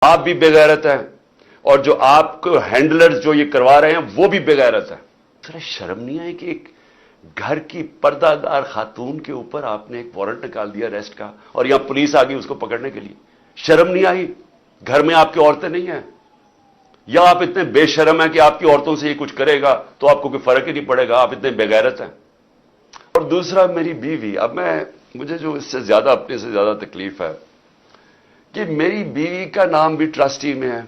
آپ بھی بےغیرت ہیں اور جو آپ کو ہینڈلرز جو یہ کروا رہے ہیں وہ بھی بےغیرت ہیں. ذرا شرم نہیں آئی کہ ایک گھر کی پردہ دار خاتون کے اوپر آپ نے ایک وارنٹ نکال دیا اریسٹ کا اور یہاں پولیس آ گئی اس کو پکڑنے کے لیے؟ شرم نہیں آئی؟ گھر میں آپ کی عورتیں نہیں ہیں؟ یا آپ اتنے بے شرم ہیں کہ آپ کی عورتوں سے یہ کچھ کرے گا تو آپ کو کوئی فرق ہی نہیں پڑے گا، آپ اتنے بےغیرت ہیں؟ اور دوسرا میری بیوی، اب مجھے جو اس سے زیادہ اپنے سے زیادہ تکلیف ہے کہ میری بیوی کا نام بھی ٹرسٹی میں ہے.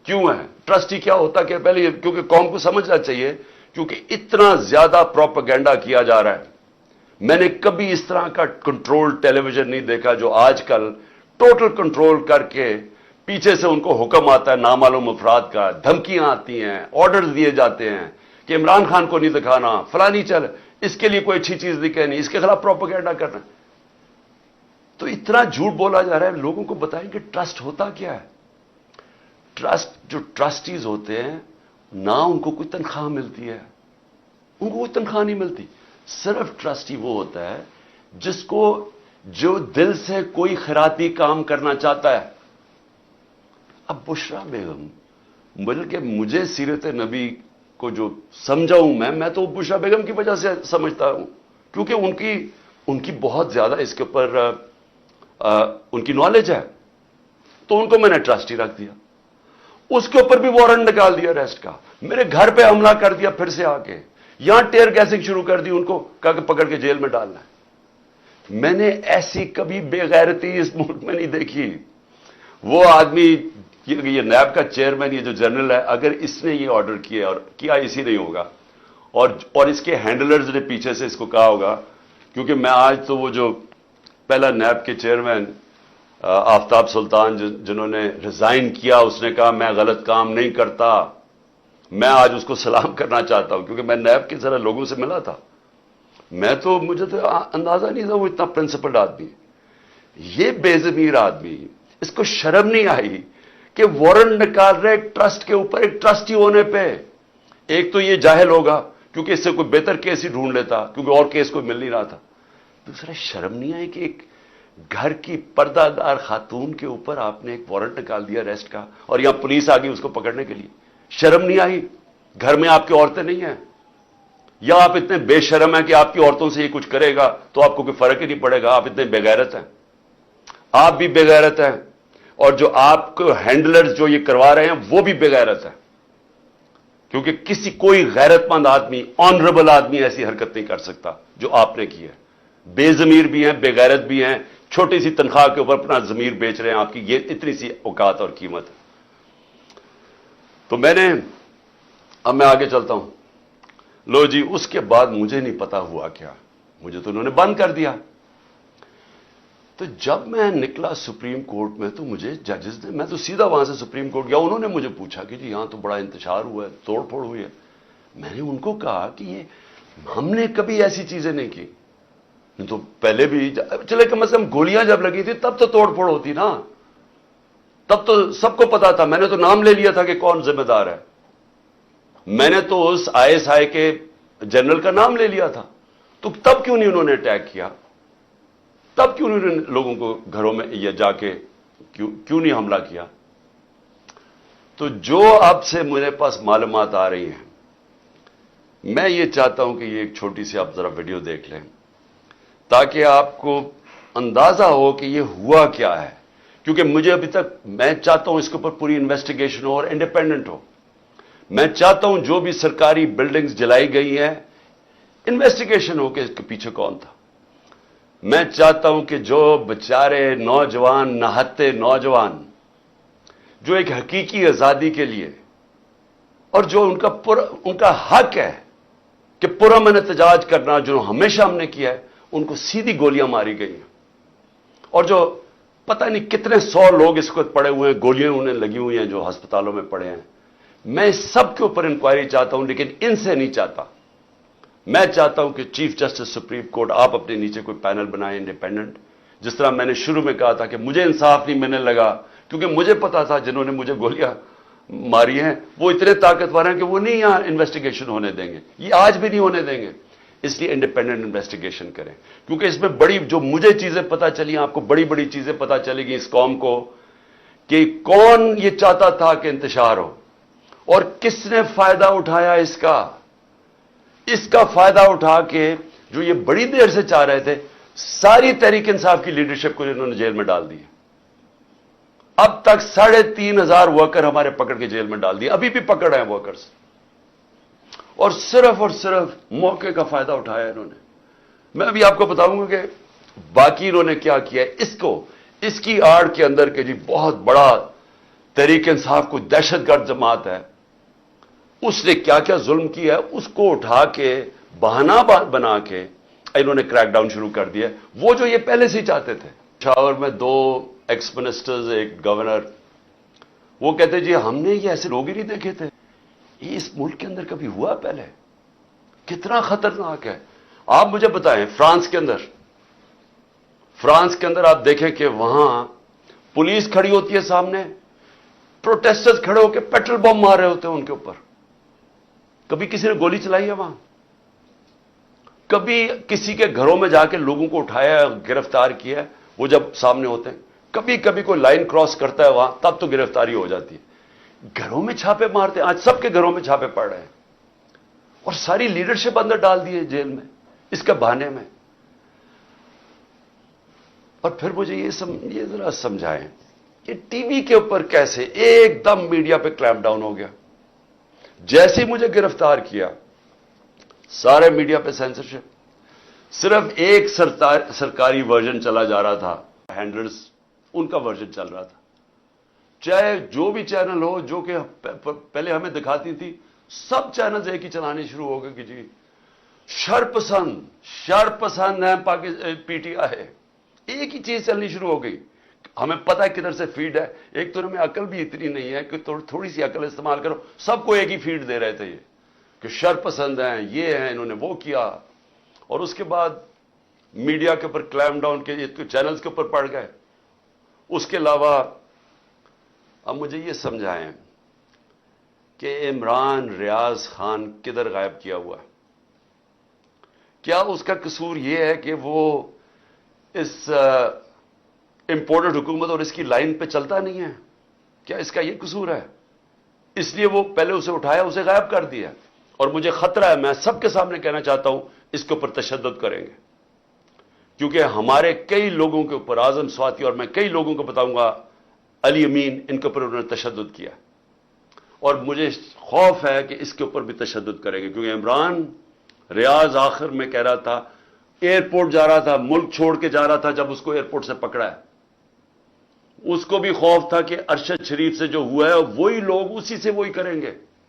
کیوں ہے؟ ٹرسٹی کیا ہوتا کہ پہلے کیونکہ قوم کو سمجھنا چاہیے، کیونکہ اتنا زیادہ پروپیگنڈا کیا جا رہا ہے. میں نے کبھی اس طرح کا کنٹرول ٹیلی ویژن نہیں دیکھا جو آج کل ٹوٹل کنٹرول کر کے پیچھے سے ان کو حکم آتا ہے نامعلوم افراد کا، دھمکیاں آتی ہیں، آرڈرز دیے جاتے ہیں کہ عمران خان کو نہیں دکھانا، فلانی چل، اس کے لیے کوئی اچھی چیز نہیں کہنی، اس کے خلاف پروپیگنڈا کرنا. تو اتنا جھوٹ بولا جا رہا ہے. لوگوں کو بتائیں کہ ٹرسٹ ہوتا کیا ہے. ٹرسٹ، جو ٹرسٹیز ہوتے ہیں نہ ان کو کوئی تنخواہ ملتی ہے، ان کو کوئی تنخواہ نہیں ملتی. صرف ٹرسٹی وہ ہوتا ہے جس کو جو دل سے کوئی خیراتی کام کرنا چاہتا ہے. اب بشرا بیگم، بلکہ مجھے سیرت نبی کو جو سمجھا ہوں میں تو بشرا بیگم کی وجہ سے سمجھتا ہوں، کیونکہ ان کی بہت زیادہ اس کے اوپر ان کی نالج ہے، تو ان کو میں نے ٹرسٹی رکھ دیا. اس کے اوپر بھی وارنٹ نکال دیا اریسٹ کا، میرے گھر پہ حملہ کر دیا پھر سے آ کے، یہاں ٹیئر گیسنگ شروع کر دی، ان کو کہا کہ پکڑ کے جیل میں ڈالنا ہے. میں نے ایسی کبھی بے غیرتی اس ملک میں نہیں دیکھی. وہ آدمی، یہ نیب کا چیئرمین، یہ جو جنرل ہے، اگر اس نے یہ آرڈر کیا اور کیا اسی نہیں ہوگا، اور اس کے ہینڈلرز نے پیچھے سے اس کو کہا ہوگا، کیونکہ میں آج تو وہ جو پہلا نیب کے چیئرمین آفتاب سلطان جنہوں نے ریزائن کیا، اس نے کہا میں غلط کام نہیں کرتا. میں آج اس کو سلام کرنا چاہتا ہوں، کیونکہ میں نیب کے ذرا لوگوں سے ملا تھا. مجھے تو اندازہ نہیں تھا وہ اتنا پرنسپلڈ آدمی. یہ بے ضمیر آدمی، اس کو شرم نہیں آئی کہ وارنٹ نکال رہے ایک ٹرسٹ کے اوپر، ایک ٹرسٹی ہونے پہ. ایک تو یہ جاہل ہوگا کیونکہ اس سے کوئی بہتر کیس ہی ڈھونڈ لیتا، کیونکہ اور کیس کوئی مل نہیں رہا تھا. دوسرا، شرم نہیں آئی کہ ایک گھر کی پردہ دار خاتون کے اوپر آپ نے ایک وارنٹ نکال دیا اریسٹ کا اور یہاں پولیس آ گئی اس کو پکڑنے کے لیے؟ شرم نہیں آئی؟ گھر میں آپ کی عورتیں نہیں ہیں؟ یا آپ اتنے بے شرم ہیں کہ آپ کی عورتوں سے یہ کچھ کرے گا تو آپ کو کوئی فرق ہی نہیں پڑے گا، آپ اتنے بےغیرت ہیں؟ آپ بھی بےغیرت ہیں اور جو آپ کو ہینڈلرز جو یہ کروا رہے ہیں وہ بھی بےغیرت ہیں. کیونکہ کوئی غیرت مند آدمی، آنریبل آدمی ایسی حرکت نہیں کر سکتا جو آپ نے کی ہے. بے ضمیر بھی ہیں، بے غیرت بھی ہیں، چھوٹی سی تنخواہ کے اوپر اپنا ضمیر بیچ رہے ہیں. آپ کی یہ اتنی سی اوقات اور قیمت ہے. تو اب میں آگے چلتا ہوں. لو جی، اس کے بعد مجھے نہیں پتا ہوا کیا، مجھے تو انہوں نے بند کر دیا. تو جب میں نکلا سپریم کورٹ میں تو مجھے ججز نے، میں تو سیدھا وہاں سے سپریم کورٹ گیا، انہوں نے مجھے پوچھا کہ جی یہاں تو بڑا انتشار ہوا ہے، توڑ پھوڑ ہوئی ہے. میں نے ان کو کہا کہ ہم نے کبھی ایسی چیزیں نہیں کی. تو پہلے بھی چلے کم از کم گولیاں جب لگی تھی تب تو توڑ پھوڑ ہوتی نا، تب تو سب کو پتا تھا. میں نے تو نام لے لیا تھا کہ کون ذمہ دار ہے. میں نے تو اس ISI کے جنرل کا نام لے لیا تھا. تو تب کیوں نہیں انہوں نے اٹیک کیا؟ تب کیوں انہوں نے لوگوں کو گھروں میں یا جا کے کیوں نہیں حملہ کیا؟ تو جو اب سے میرے پاس معلومات آ رہی ہیں، میں یہ چاہتا ہوں کہ یہ ایک چھوٹی سی آپ ذرا ویڈیو دیکھ لیں تاکہ آپ کو اندازہ ہو کہ یہ ہوا کیا ہے. کیونکہ مجھے ابھی تک، میں چاہتا ہوں اس کے اوپر پوری انویسٹیگیشن ہو اور انڈیپینڈنٹ ہو. میں چاہتا ہوں جو بھی سرکاری بلڈنگز جلائی گئی ہیں انویسٹیگیشن ہو کہ اس کے پیچھے کون تھا. میں چاہتا ہوں کہ جو بیچارے نوجوان، نہتے نوجوان، جو ایک حقیقی آزادی کے لیے اور جو ان کا حق ہے کہ پرامن احتجاج کرنا، جو ہمیشہ ہم نے کیا ہے، ان کو سیدھی گولیاں ماری گئی ہیں. اور جو پتہ نہیں کتنے 100 لوگ اس وقت پڑے ہوئے ہیں، گولیاں انہیں لگی ہوئی ہیں جو ہسپتالوں میں پڑے ہیں. میں اس سب کے اوپر انکوائری چاہتا ہوں، لیکن ان سے نہیں چاہتا. میں چاہتا ہوں کہ چیف جسٹس سپریم کورٹ آپ اپنے نیچے کوئی پینل بنائیں انڈیپینڈنٹ. جس طرح میں نے شروع میں کہا تھا کہ مجھے انصاف نہیں ملنے لگا کیونکہ مجھے پتا تھا جنہوں نے مجھے گولیاں ماری ہیں وہ اتنے طاقتور ہیں کہ وہ نہیں یہاں انویسٹیگیشن ہونے دیں گے، یہ آج بھی نہیں ہونے دیں گے. اس لیے انڈیپینڈنٹ انویسٹیگیشن کریں، کیونکہ اس میں بڑی جو مجھے چیزیں پتہ چلی، آپ کو بڑی بڑی چیزیں پتہ چلے گی اس قوم کو کہ کون یہ چاہتا تھا کہ انتشار ہو اور کس نے فائدہ اٹھایا اس کا فائدہ اٹھا کے جو یہ بڑی دیر سے چاہ رہے تھے ساری تحریک انصاف کی لیڈرشپ کو انہوں نے جیل میں ڈال دی. اب تک 3,500 ورکر ہمارے پکڑ کے جیل میں ڈال دیے, ابھی بھی پکڑ رہے ہیں ورکرز, اور صرف موقع کا فائدہ اٹھایا انہوں نے. میں ابھی آپ کو بتاؤں گا کہ باقی انہوں نے کیا کیا ہے. اس کی آڑ کے اندر کہ جی بہت بڑا تحریک انصاف کو دہشت گرد جماعت ہے, اس نے کیا کیا ظلم کیا ہے اس کو اٹھا کے بہانہ بنا کے انہوں نے کریک ڈاؤن شروع کر دیا. وہ جو یہ پہلے سے ہی چاہتے تھے. پشاور میں 2 ایکس منسٹرز, ایک گورنر, وہ کہتے جی ہم نے یہ ایسے لوگ ہی نہیں دیکھے تھے, یہ اس ملک کے اندر کبھی ہوا پہلے, کتنا خطرناک ہے. آپ مجھے بتائیں فرانس کے اندر آپ دیکھیں کہ وہاں پولیس کھڑی ہوتی ہے سامنے, پروٹیسٹرز کھڑے ہو کے پیٹرول بم مار رہے ہوتے ہیں ان کے اوپر. کبھی کسی نے گولی چلائی ہے وہاں؟ کبھی کسی کے گھروں میں جا کے لوگوں کو اٹھایا گرفتار کیا ہے وہ جب سامنے ہوتے ہیں؟ کبھی کوئی لائن کراس کرتا ہے وہاں تب تو گرفتاری ہو جاتی ہے. گھروں میں چھاپے مارتے ہیں, آج سب کے گھروں میں چھاپے پڑ رہے ہیں اور ساری لیڈرشپ اندر ڈال دی ہے جیل میں اس کے بہانے میں. اور پھر مجھے یہ ذرا سمجھائیں کہ ٹی وی کے اوپر کیسے ایک دم میڈیا پہ کلیمپ ڈاؤن ہو گیا. جیسے ہی مجھے گرفتار کیا سارے میڈیا پہ سینسرشپ, صرف ایک سرکاری ورژن چلا جا رہا تھا, ہینڈلرز ان کا ورژن چل رہا تھا. چاہے جو بھی چینل ہو جو کہ پہلے ہمیں دکھاتی تھی, سب چینلز ایک ہی چلانے شروع ہو گئے کہ جی شر پسند ہے پی ٹی آئی, ایک ہی چیز چلنی شروع ہو گئی. ہمیں پتہ ہے کدھر سے فیڈ ہے, ایک تو ہمیں عقل بھی اتنی نہیں ہے کہ تھوڑی سی عقل استعمال کرو. سب کو ایک ہی فیڈ دے رہے تھے یہ کہ شر پسند ہیں, یہ ہیں, انہوں نے وہ کیا, اور اس کے بعد میڈیا کے اوپر کلیمپ ڈاؤن کے چینلز کے اوپر پڑ گئے. اس کے علاوہ اب مجھے یہ سمجھائیں کہ عمران ریاض خان کدھر غائب کیا ہوا ہے؟ کیا اس کا قصور یہ ہے کہ وہ اس امپورٹڈ حکومت اور اس کی لائن پہ چلتا نہیں ہے؟ کیا اس کا یہ قصور ہے؟ اس لیے وہ پہلے اسے اٹھایا, اسے غائب کر دیا. اور مجھے خطرہ ہے, میں سب کے سامنے کہنا چاہتا ہوں, اس کے اوپر تشدد کریں گے, کیونکہ ہمارے کئی لوگوں کے اوپر, اعظم سواتی اور میں کئی لوگوں کو بتاؤں گا, علی امین, ان کے اوپر انہوں نے تشدد کیا. اور مجھے خوف ہے کہ اس کے اوپر بھی تشدد کریں گے, کیونکہ عمران ریاض آخر میں کہہ رہا تھا, ایئرپورٹ جا رہا تھا, ملک چھوڑ کے جا رہا تھا, جب اس کو ایئرپورٹ سے پکڑا ہے اس کو بھی خوف تھا کہ ارشد شریف سے جو ہوا ہے وہی لوگ اسی سے وہی کریں گے.